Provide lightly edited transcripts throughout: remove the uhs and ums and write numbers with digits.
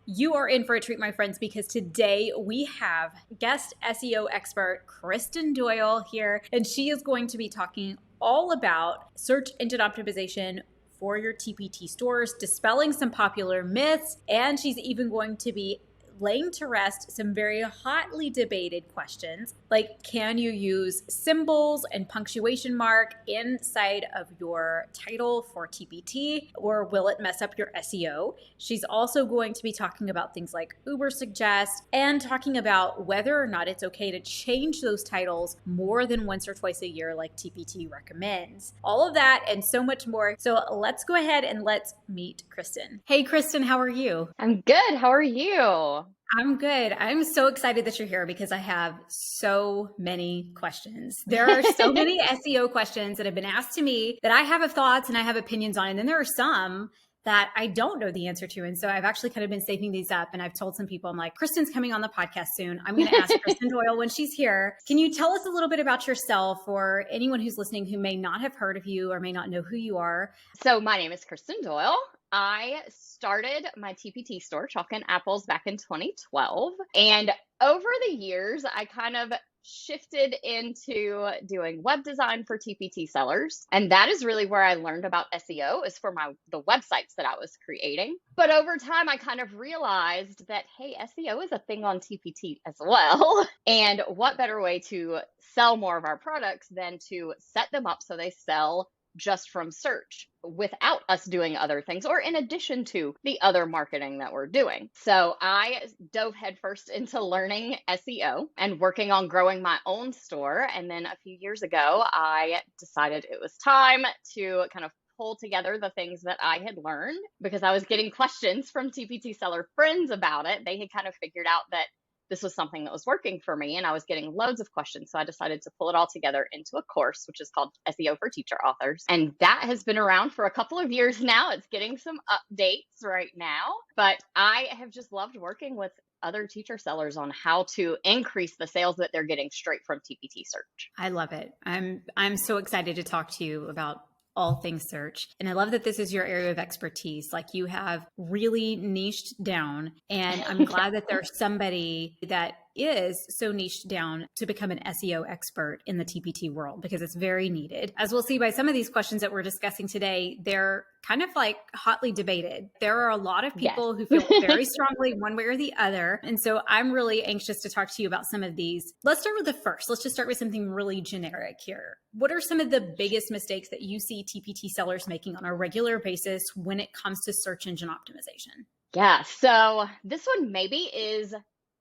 You are in for a treat, my friends, because today we have guest SEO expert Kristen Doyle here, and she is going to be talking all about search engine optimization for your TPT stores, dispelling some popular myths, and she's even going to be laying to rest some very hotly debated questions like, can you use symbols and punctuation mark inside of your title for TPT, or will it mess up your SEO? She's also going to be talking about things like Ubersuggest and talking about whether or not it's okay to change those titles more than once or twice a year like TPT recommends. All of that and so much more. So let's go ahead and let's meet Kristen. Hey, Kristen, how are you? I'm good. How are you? I'm good. I'm so excited that you're here because I have so many questions. There are so many SEO questions that have been asked to me that I have thoughts and I have opinions on. And then there are some that I don't know the answer to. And so I've actually kind of been saving these up. And I've told some people, I'm like, Kristen's coming on the podcast soon. I'm going to ask Kristen Doyle when she's here. Can you tell us a little bit about yourself or anyone who's listening who may not have heard of you or may not know who you are? So my name is Kristen Doyle. I started my TPT store, Chalk and Apples, back in 2012. And over the years, I kind of shifted into doing web design for TPT sellers. And that is really where I learned about SEO, is for the websites that I was creating. But over time, I kind of realized that, hey, SEO is a thing on TPT as well. And what better way to sell more of our products than to set them up so they sell just from search without us doing other things, or in addition to the other marketing that we're doing. So I dove headfirst into learning SEO and working on growing my own store. And then a few years ago, I decided it was time to kind of pull together the things that I had learned, because I was getting questions from TPT seller friends about it. They had kind of figured out that this was something that was working for me, and I was getting loads of questions. So I decided to pull it all together into a course, which is called SEO for Teacher Authors. And that has been around for a couple of years now. It's getting some updates right now, but I have just loved working with other teacher sellers on how to increase the sales that they're getting straight from TPT search. I love it. I'm so excited to talk to you about all things search. And I love that this is your area of expertise. Like, you have really niched down, and I'm glad that there's somebody that is so niched down to become an SEO expert in the TPT world, because it's very needed. As we'll see by some of these questions that we're discussing today, they're kind of like hotly debated. There are a lot of people who feel very strongly one way or the other. And so I'm really anxious to talk to you about some of these. Let's start with the first. Let's just start with something really generic here. What are some of the biggest mistakes that you see TPT sellers making on a regular basis when it comes to search engine optimization? Yeah, so this one maybe is,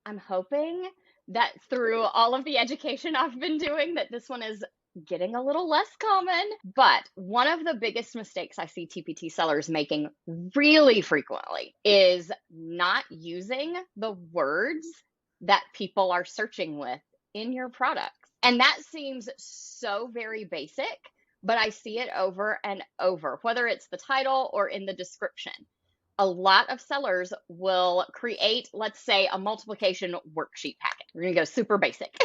I'm hoping that through all of the education I've been doing, that this one is getting a little less common. But one of the biggest mistakes I see TPT sellers making really frequently is not using the words that people are searching with in your products. And that seems so very basic, but I see it over and over, whether it's the title or in the description. A lot of sellers will create, let's say, a multiplication worksheet packet. We're going to go super basic.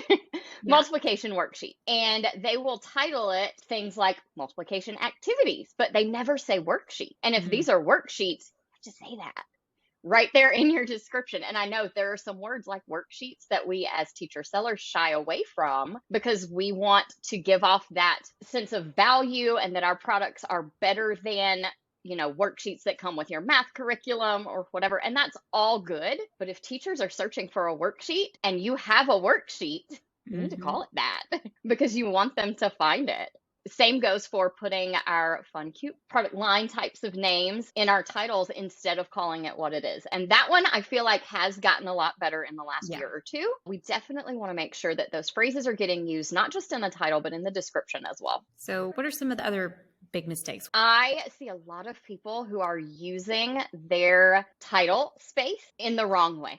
Multiplication worksheet. And they will title it things like multiplication activities, but they never say worksheet. And if these are worksheets, just say that right there in your description. And I know there are some words like worksheets that we as teacher sellers shy away from, because we want to give off that sense of value and that our products are better than worksheets that come with your math curriculum or whatever. And that's all good. But if teachers are searching for a worksheet and you have a worksheet, you need to call it that because you want them to find it. Same goes for putting our fun, cute product line types of names in our titles instead of calling it what it is. And that one I feel like has gotten a lot better in the last year or two. We definitely want to make sure that those phrases are getting used, not just in the title, but in the description as well. So what are some of the other big mistakes? I see a lot of people who are using their title space in the wrong way.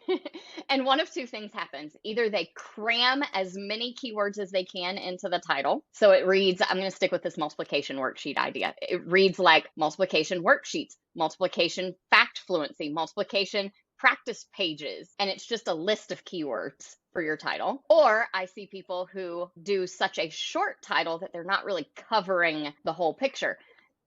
And one of two things happens. Either they cram as many keywords as they can into the title. So it reads, I'm going to stick with this multiplication worksheet idea. It reads like multiplication worksheets, multiplication fact fluency, multiplication practice pages, and it's just a list of keywords for your title. Or I see people who do such a short title that they're not really covering the whole picture.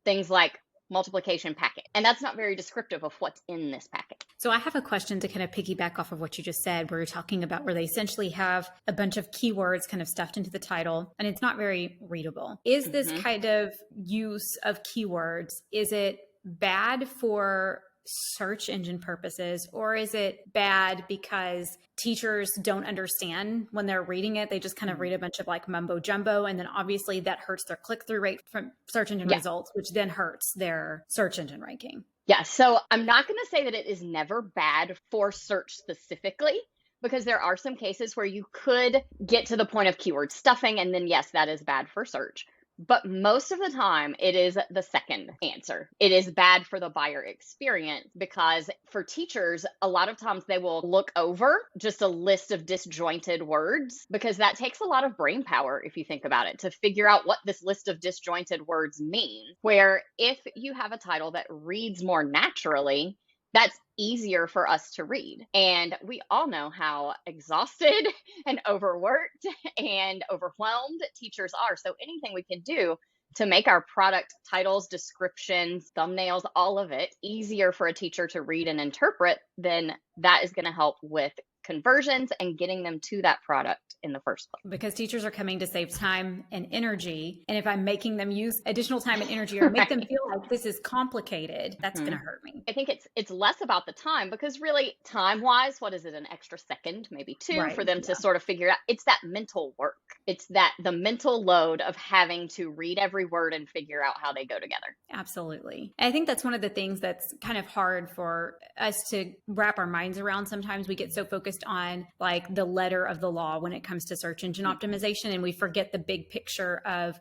Things like multiplication packet. And that's not very descriptive of what's in this packet. So I have a question to kind of piggyback off of what you just said, where you're talking about where they essentially have a bunch of keywords kind of stuffed into the title and it's not very readable. Is this kind of use of keywords, is it bad for search engine purposes, or is it bad because teachers don't understand when they're reading it? They just kind of read a bunch of like mumbo jumbo, and then obviously that hurts their click-through rate from search engine results, which then hurts their search engine ranking. Yeah, so I'm not going to say that it is never bad for search specifically, because there are some cases where you could get to the point of keyword stuffing, and then yes, that is bad for search. But most of the time, it is the second answer. It is bad for the buyer experience, because for teachers, a lot of times they will look over just a list of disjointed words, because that takes a lot of brain power, if you think about it, to figure out what this list of disjointed words mean. Where if you have a title that reads more naturally, that's easier for us to read. And we all know how exhausted and overworked and overwhelmed teachers are. So anything we can do to make our product titles, descriptions, thumbnails, all of it easier for a teacher to read and interpret, then that is going to help with conversions and getting them to that product in the first place. Because teachers are coming to save time and energy. And if I'm making them use additional time and energy or make them feel like this is complicated, that's going to hurt me. I think it's less about the time, because really time-wise, what is it, an extra second, maybe two, for them to sort of figure out. It's that mental work. It's the mental load of having to read every word and figure out how they go together. Absolutely. I think that's one of the things that's kind of hard for us to wrap our minds around. Sometimes we get so focused on like the letter of the law when it comes to search engine optimization, and we forget the big picture of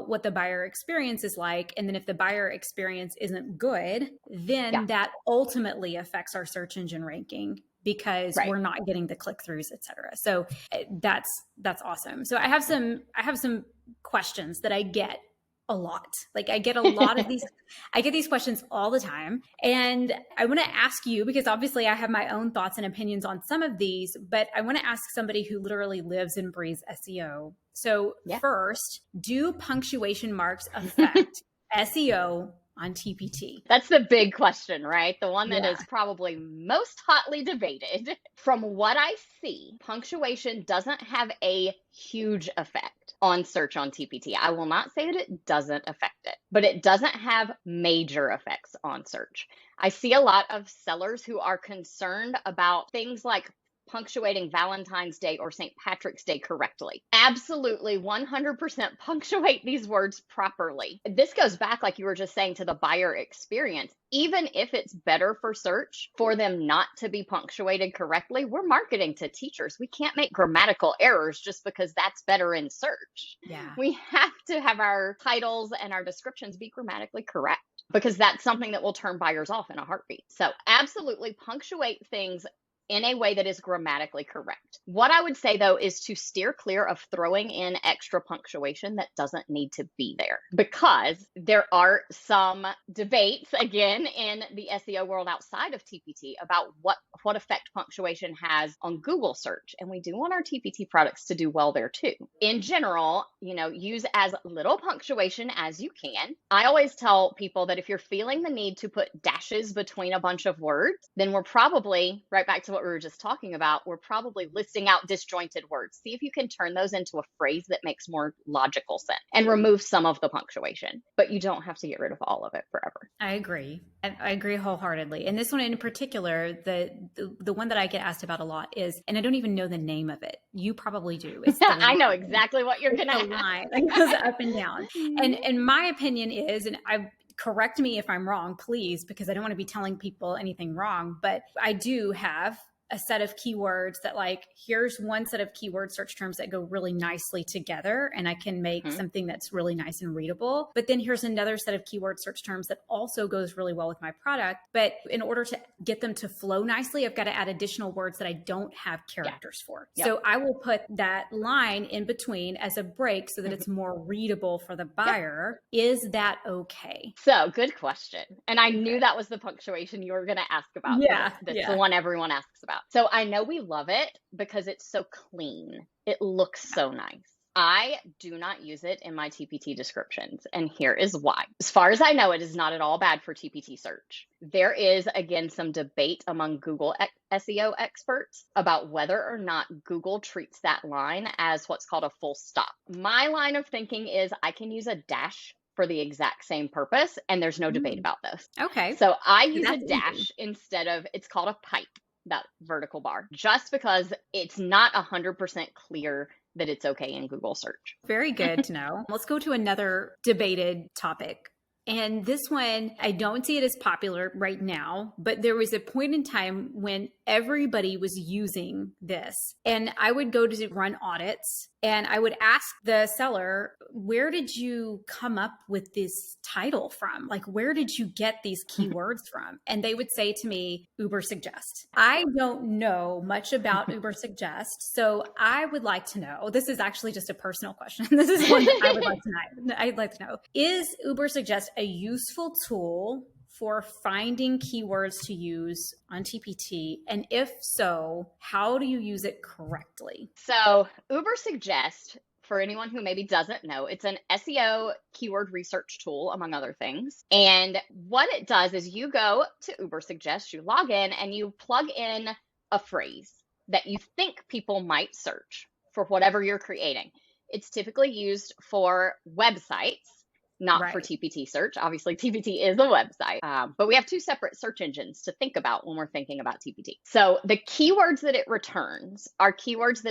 what the buyer experience is like. And then if the buyer experience isn't good, then that ultimately affects our search engine ranking, because we're not getting the click-throughs, et cetera. So that's awesome. So I have some questions that I get a lot. Like I get a lot of these, I get these questions all the time. And I want to ask you, because obviously I have my own thoughts and opinions on some of these, but I want to ask somebody who literally lives and breathes SEO. So first, do punctuation marks affect SEO on TPT? That's the big question, right? The one that is probably most hotly debated. From what I see, punctuation doesn't have a huge effect on search on TPT. I will not say that it doesn't affect it, but it doesn't have major effects on search. I see a lot of sellers who are concerned about things like punctuating Valentine's Day or St. Patrick's Day correctly. Absolutely 100% punctuate these words properly. This goes back, like you were just saying, to the buyer experience. Even if it's better for search for them not to be punctuated correctly, we're marketing to teachers. We can't make grammatical errors just because that's better in search. We have to have our titles and our descriptions be grammatically correct, because that's something that will turn buyers off in a heartbeat. So absolutely punctuate things in a way that is grammatically correct. What I would say, though, is to steer clear of throwing in extra punctuation that doesn't need to be there, because there are some debates, again, in the SEO world outside of TPT about what effect punctuation has on Google search. And we do want our TPT products to do well there too. In general, use as little punctuation as you can. I always tell people that if you're feeling the need to put dashes between a bunch of words, then we're probably, right back to what we were just talking about, we're probably listing out disjointed words. See if you can turn those into a phrase that makes more logical sense and remove some of the punctuation, but you don't have to get rid of all of it forever. I agree. I agree wholeheartedly. And this one in particular, the one that I get asked about a lot is, and I don't even know the name of it. You probably do. It's I know exactly what you're going to line that goes up and down. And my opinion is, and correct me if I'm wrong, please, because I don't want to be telling people anything wrong, but I do have a set of keywords that, like, here's one set of keyword search terms that go really nicely together and I can make something that's really nice and readable. But then here's another set of keyword search terms that also goes really well with my product. But in order to get them to flow nicely, I've got to add additional words that I don't have characters for. So I will put that line in between as a break so that it's more readable for the buyer. Is that okay? So good question. And I knew that was the punctuation you were going to ask about. That's the one everyone asks about. So I know we love it because it's so clean. It looks so nice. I do not use it in my TPT descriptions, and here is why. As far as I know, it is not at all bad for TPT search. There is, again, some debate among Google SEO experts about whether or not Google treats that line as what's called a full stop. My line of thinking is I can use a dash for the exact same purpose, and there's no debate about this. Okay. So I use That's a easy. dash instead of, it's called a pipe, that vertical bar, just because it's not 100% clear that it's okay in Google search. Very good to know. Let's go to another debated topic. And this one, I don't see it as popular right now, but there was a point in time when everybody was using this. And I would go to run audits and I would ask the seller, where did you come up with this title from? Like, where did you get these keywords from? And they would say to me, Ubersuggest. I don't know much about Ubersuggest. So I would like to know, this is actually just a personal question. This is one that I would like to know. I'd like to know, is Ubersuggest a useful tool for finding keywords to use on TPT? And if so, how do you use it correctly? So Ubersuggest, for anyone who maybe doesn't know, it's an SEO keyword research tool, among other things. And what it does is you go to Ubersuggest, you log in, and you plug in a phrase that you think people might search for whatever you're creating. It's typically used for websites, not for TPT search. Obviously, TPT is a website, but we have two separate search engines to think about when we're thinking about TPT. So the keywords that it returns are keywords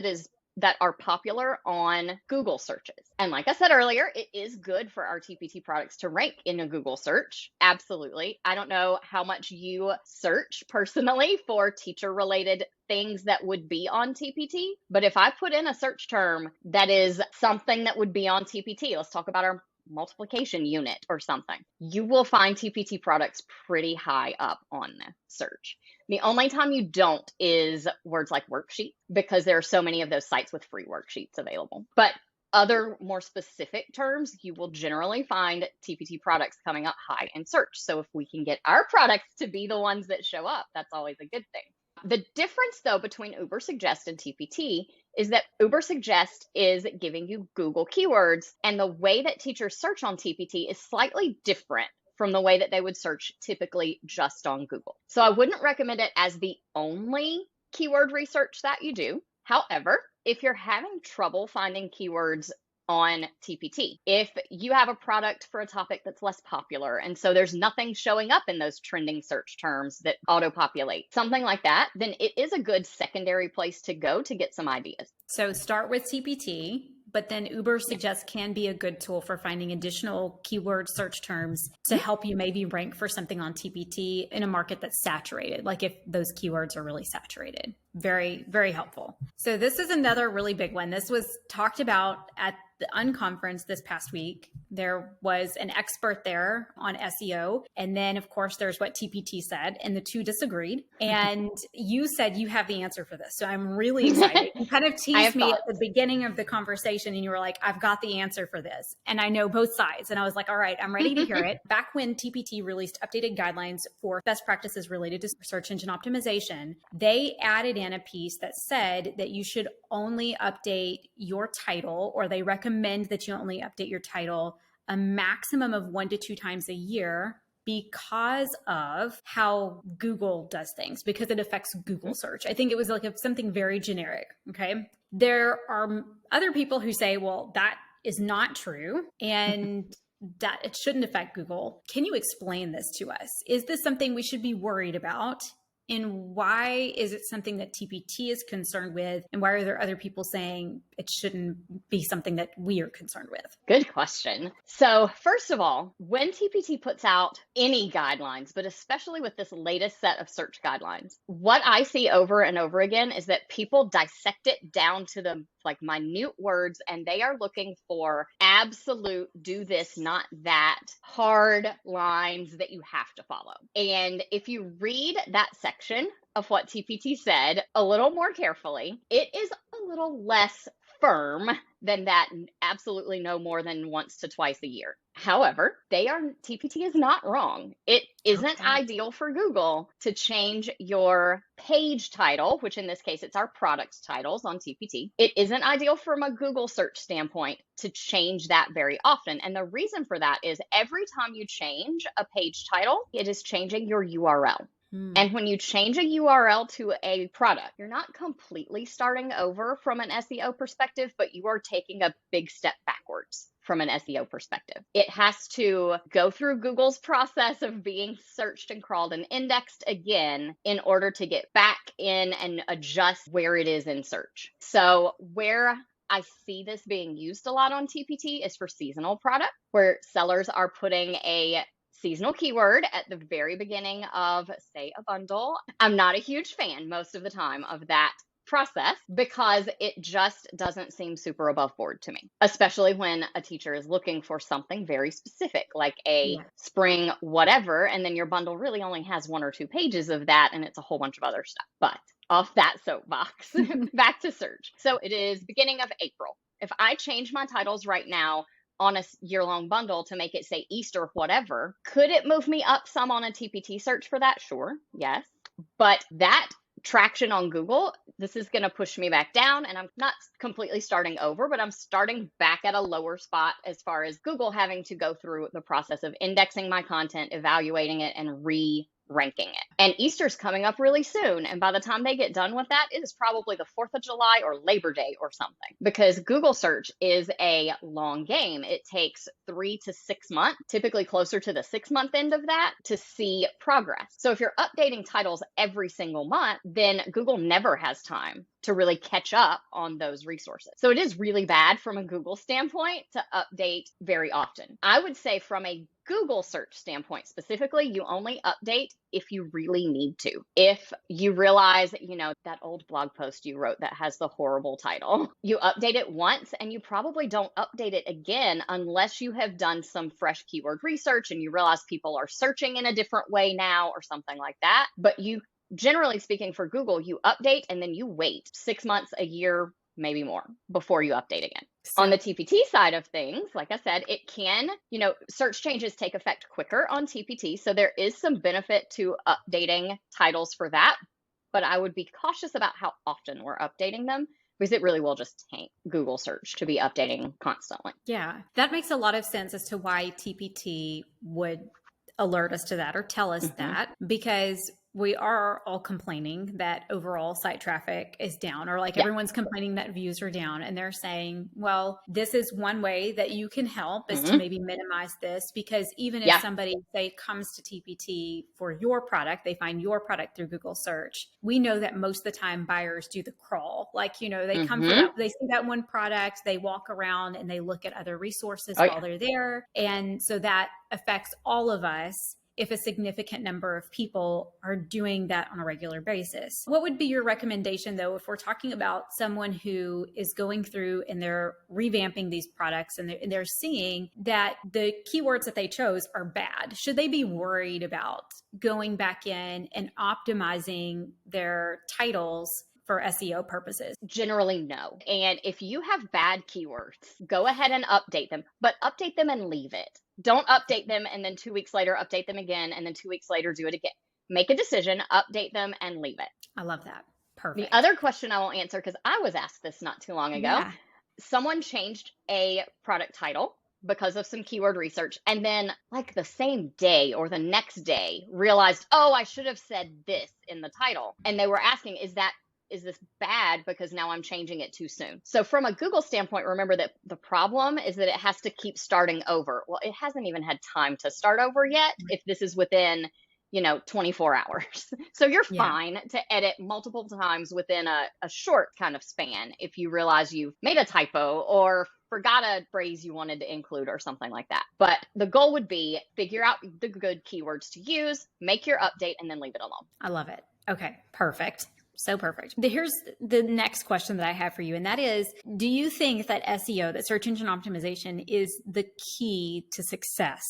that are popular on Google searches. And like I said earlier, it is good for our TPT products to rank in a Google search. Absolutely. I don't know how much you search personally for teacher-related things that would be on TPT, but if I put in a search term that is something that would be on TPT, let's talk about our multiplication unit or something, you will find TPT products pretty high up on the search. The only time you don't is words like worksheet, because there are so many of those sites with free worksheets available. But other more specific terms, you will generally find TPT products coming up high in search. So if we can get our products to be the ones that show up, that's always a good thing. The difference, though, between Ubersuggest and TPT is that Ubersuggest is giving you Google keywords, and the way that teachers search on TPT is slightly different from the way that they would search typically just on Google. So I wouldn't recommend it as the only keyword research that you do. However, if you're having trouble finding keywords on TPT, if you have a product for a topic that's less popular, and so there's nothing showing up in those trending search terms that auto-populate, something like that, then it is a good secondary place to go to get some ideas. So start with TPT, but then Ubersuggest can be a good tool for finding additional keyword search terms to help you maybe rank for something on TPT in a market that's saturated, like if those keywords are really saturated. Very, very helpful. So this is another really big one. This was talked about at the Unconference this past week. There was an expert there on SEO. And then, of course, there's what TPT said, and the two disagreed. And you said you have the answer for this. So I'm really excited. You kind of teased me at the beginning of the conversation, and you were like, I've got the answer for this. And I know both sides. And I was like, all right, I'm ready to hear it. Back when TPT released updated guidelines for best practices related to search engine optimization, they added in a piece that said that you should only update your title, or they recommend that you only update your title a maximum of 1 to 2 times a year, because of how Google does things, because it affects Google search. I think it was like something very generic. Okay. There are other people who say, well, that is not true, and that it shouldn't affect Google. Can you explain this to us? Is this something we should be worried about? And why is it something that TPT is concerned with? And why are there other people saying it shouldn't be something that we are concerned with? Good question. So first of all, when TPT puts out any guidelines, but especially with this latest set of search guidelines, what I see over and over again is that people dissect it down to the minute words, and they are looking for absolute do this, not that, hard lines that you have to follow. And if you read that section of what TPT said a little more carefully, it is a little less firm than that absolutely no more than once to twice a year. However, TPT is not wrong. It isn't Okay. ideal for Google to change your page title, which in this case, it's our product titles on TPT. It isn't ideal from a Google search standpoint to change that very often. And the reason for that is every time you change a page title, it is changing your URL. And when you change a URL to a product, you're not completely starting over from an SEO perspective, but you are taking a big step backwards from an SEO perspective. It has to go through Google's process of being searched and crawled and indexed again in order to get back in and adjust where it is in search. So where I see this being used a lot on TPT is for seasonal product, where sellers are putting a seasonal keyword at the very beginning of, say, a bundle. I'm not a huge fan most of the time of that process because it just doesn't seem super above board to me, especially when a teacher is looking for something very specific, like a spring whatever, and then your bundle really only has 1 or 2 pages of that, and it's a whole bunch of other stuff. But off that soapbox, back to search. So it is beginning of April. If I change my titles right now on a year-long bundle to make it say Easter whatever, could it move me up some on a TPT search for that? Sure, yes. But that traction on Google, this is going to push me back down, and I'm not completely starting over, but I'm starting back at a lower spot as far as Google having to go through the process of indexing my content, evaluating it, and ranking it. And Easter's coming up really soon. And by the time they get done with that, it is probably the 4th of July or Labor Day or something, because Google search is a long game. It takes 3 to 6 months, typically closer to the 6-month end of that, to see progress. So if you're updating titles every single month, then Google never has time to really catch up on those resources. So it is really bad from a Google standpoint to update very often. I would say from a Google search standpoint specifically, you only update if you really need to. If you realize, that old blog post you wrote that has the horrible title, you update it once and you probably don't update it again unless you have done some fresh keyword research and you realize people are searching in a different way now or something like that. But generally speaking, for Google, you update and then you wait 6 months, a year, maybe more before you update again. On the TPT side of things, like I said, it can, search changes take effect quicker on TPT. So there is some benefit to updating titles for that, but I would be cautious about how often we're updating them, because it really will just tank Google search to be updating constantly. Yeah, that makes a lot of sense as to why TPT would alert us to that or tell us that, because we are all complaining that overall site traffic is down, or like everyone's complaining that views are down, and they're saying, well, this is one way that you can help is to maybe minimize this, because even if somebody, say, comes to TPT for your product, they find your product through Google search, we know that most of the time buyers do the crawl. Like, they come for that, they see that one product, they walk around and they look at other resources while they're there. And so that affects all of us if a significant number of people are doing that on a regular basis. What would be your recommendation, though, if we're talking about someone who is going through and they're revamping these products and they're seeing that the keywords that they chose are bad? Should they be worried about going back in and optimizing their titles for SEO purposes? Generally, no. And if you have bad keywords, go ahead and update them, but update them and leave it. Don't update them and then 2 weeks later update them again, and then 2 weeks later do it again. Make a decision, update them, and leave it. I love that. Perfect. The other question I will answer, because I was asked this not too long ago, someone changed a product title because of some keyword research, and then like the same day or the next day realized, oh, I should have said this in the title. And they were asking, is this bad because now I'm changing it too soon? So from a Google standpoint, remember that the problem is that it has to keep starting over. Well, it hasn't even had time to start over yet if this is within 24 hours. So you're fine to edit multiple times within a short kind of span if you realize you've made a typo or forgot a phrase you wanted to include or something like that. But the goal would be figure out the good keywords to use, make your update, and then leave it alone. I love it. Okay, perfect. So perfect. Here's the next question that I have for you, and that is, do you think that SEO, that search engine optimization, is the key to success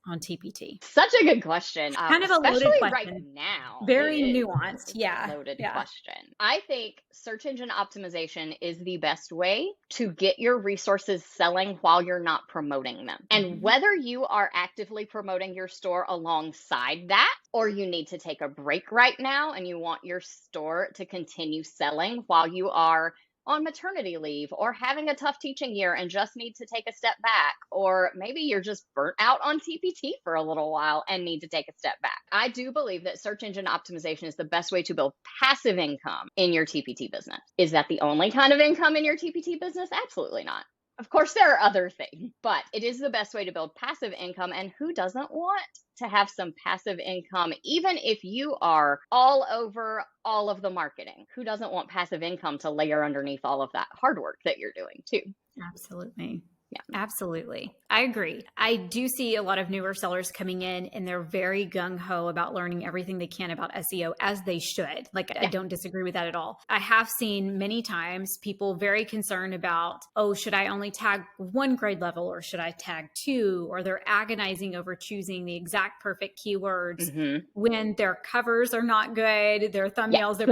on TPT? Such a good question. Kind of a Especially loaded right question. now. Very It is. nuanced. It's a Yeah. loaded Yeah. question. I think search engine optimization is the best way to get your resources selling while you're not promoting them. And whether you are actively promoting your store alongside that, or you need to take a break right now and you want your store to continue selling while you are on maternity leave or having a tough teaching year and just need to take a step back, or maybe you're just burnt out on TPT for a little while and need to take a step back. I do believe that search engine optimization is the best way to build passive income in your TPT business. Is that the only kind of income in your TPT business? Absolutely not. Of course, there are other things, but it is the best way to build passive income. And who doesn't want to have some passive income, even if you are all over all of the marketing? Who doesn't want passive income to layer underneath all of that hard work that you're doing too? Absolutely. Yeah. Absolutely. I agree. I do see a lot of newer sellers coming in and they're very gung-ho about learning everything they can about SEO, as they should. Like, I don't disagree with that at all. I have seen many times people very concerned about, oh, should I only tag one grade level or should I tag two? Or they're agonizing over choosing the exact perfect keywords when their covers are not good, their thumbnails, their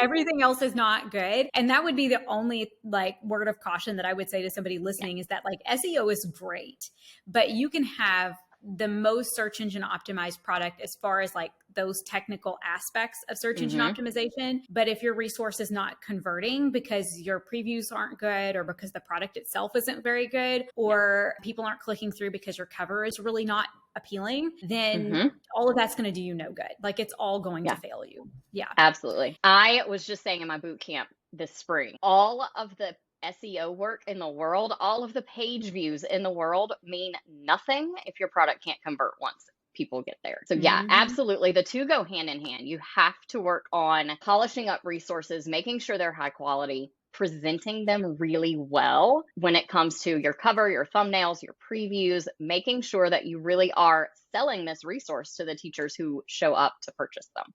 everything else is not good. And that would be the only like word of caution that I would say to somebody listening is that like SEO is great, but you can have the most search engine optimized product as far as like those technical aspects of search engine optimization. But if your resource is not converting because your previews aren't good, or because the product itself isn't very good, or people aren't clicking through because your cover is really not appealing, then all of that's going to do you no good. Like, it's all going to fail you. Yeah, absolutely. I was just saying in my boot camp this spring, all of the SEO work in the world, all of the page views in the world mean nothing if your product can't convert once people get there. So yeah, absolutely. The two go hand in hand. You have to work on polishing up resources, making sure they're high quality, presenting them really well when it comes to your cover, your thumbnails, your previews, making sure that you really are selling this resource to the teachers who show up to purchase them.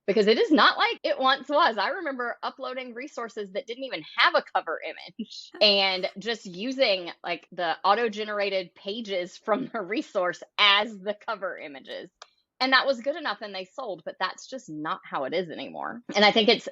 Because it is not like it once was. I remember uploading resources that didn't even have a cover image and just using like the auto-generated pages from the resource as the cover images. And that was good enough and they sold, but that's just not how it is anymore. And I think it's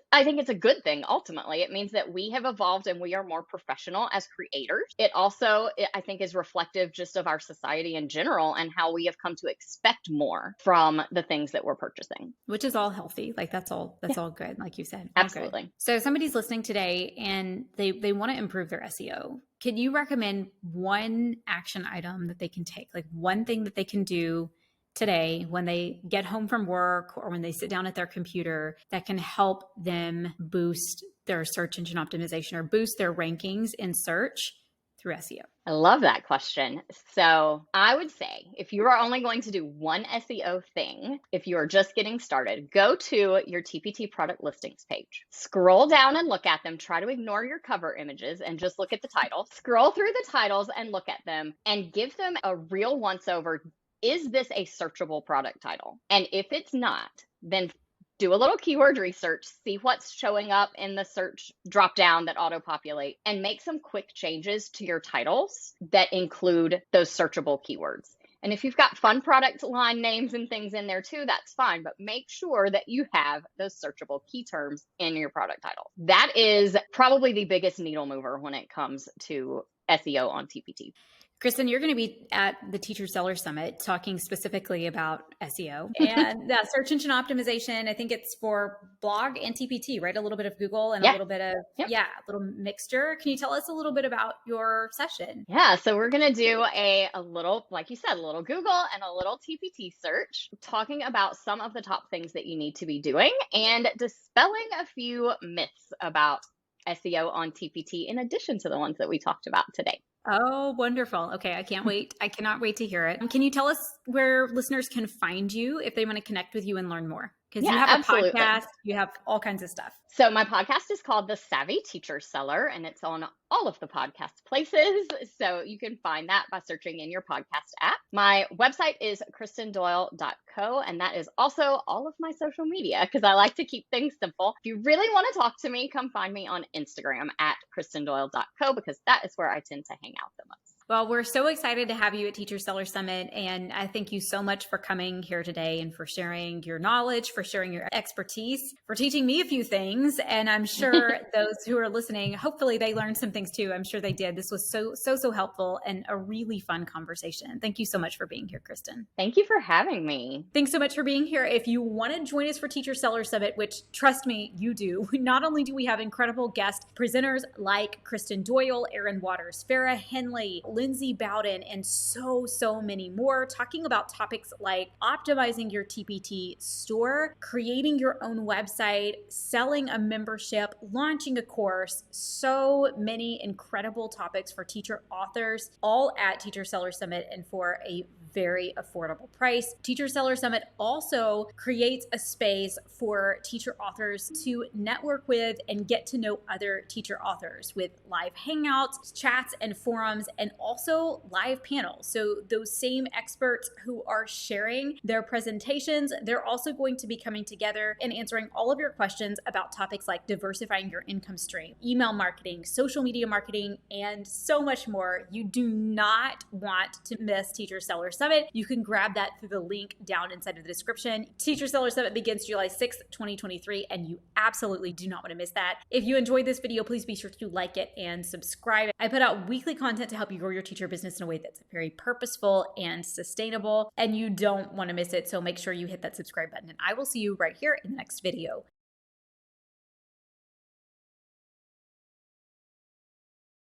a good thing. Ultimately, it means that we have evolved and we are more professional as creators. It also, I think, is reflective just of our society in general and how we have come to expect more from the things that we're purchasing. Which is all healthy. Like, that's all good. Like you said. Absolutely. Good. So somebody's listening today and they want to improve their SEO. Can you recommend one action item that they can take? Like one thing that they can do today when they get home from work or when they sit down at their computer that can help them boost their search engine optimization or boost their rankings in search through SEO? I love that question. So I would say if you are only going to do one SEO thing, if you are just getting started, go to your TPT product listings page. Scroll down and look at them. Try to ignore your cover images and just look at the titles. Scroll through the titles and look at them and give them a real once over. Is this a searchable product title? And if it's not, then do a little keyword research, see what's showing up in the search dropdown that auto-populate, and make some quick changes to your titles that include those searchable keywords. And if you've got fun product line names and things in there too, that's fine, but make sure that you have those searchable key terms in your product title. That is probably the biggest needle mover when it comes to SEO on TPT. Kristen, you're going to be at the Teacher Seller Summit talking specifically about SEO and that search engine optimization. I think it's for blog and TPT, right? A little bit of Google and a little bit of, a little mixture. Can you tell us a little bit about your session? Yeah, so we're going to do a little, like you said, a little Google and a little TPT search, talking about some of the top things that you need to be doing and dispelling a few myths about SEO on TPT in addition to the ones that we talked about today. Oh, wonderful. Okay. I can't wait. I cannot wait to hear it. Can you tell us where listeners can find you if they want to connect with you and learn more? Because you have a podcast, you have all kinds of stuff. So my podcast is called The Savvy Teacher Seller, and it's on all of the podcast places. So you can find that by searching in your podcast app. My website is kristendoyle.co, and that is also all of my social media because I like to keep things simple. If you really want to talk to me, come find me on Instagram at kristendoyle.co because that is where I tend to hang out the most. Well, we're so excited to have you at Teacher Seller Summit. And I thank you so much for coming here today and for sharing your knowledge, for sharing your expertise, for teaching me a few things. And I'm sure those who are listening, hopefully they learned some things too. I'm sure they did. This was so helpful and a really fun conversation. Thank you so much for being here, Kristen. Thank you for having me. Thanks so much for being here. If you want to join us for Teacher Seller Summit, which trust me, you do, not only do we have incredible guest presenters like Kristen Doyle, Erin Waters, Farah Henley, Lindsay Bowden, and so many more, talking about topics like optimizing your TPT store, creating your own website, selling a membership, launching a course, so many incredible topics for teacher authors, all at Teacher Seller Summit and for a very affordable price. Teacher Seller Summit also creates a space for teacher authors to network with and get to know other teacher authors with live hangouts, chats, and forums, and also live panels. So those same experts who are sharing their presentations, they're also going to be coming together and answering all of your questions about topics like diversifying your income stream, email marketing, social media marketing, and so much more. You do not want to miss Teacher Seller Summit. You can grab that through the link down inside of the description. Teacher Seller Summit begins July 6th, 2023, and you absolutely do not want to miss that. If you enjoyed this video, please be sure to like it and subscribe. I put out weekly content to help you grow your teacher business in a way that's very purposeful and sustainable, and you don't want to miss it. So make sure you hit that subscribe button, and I will see you right here in the next video.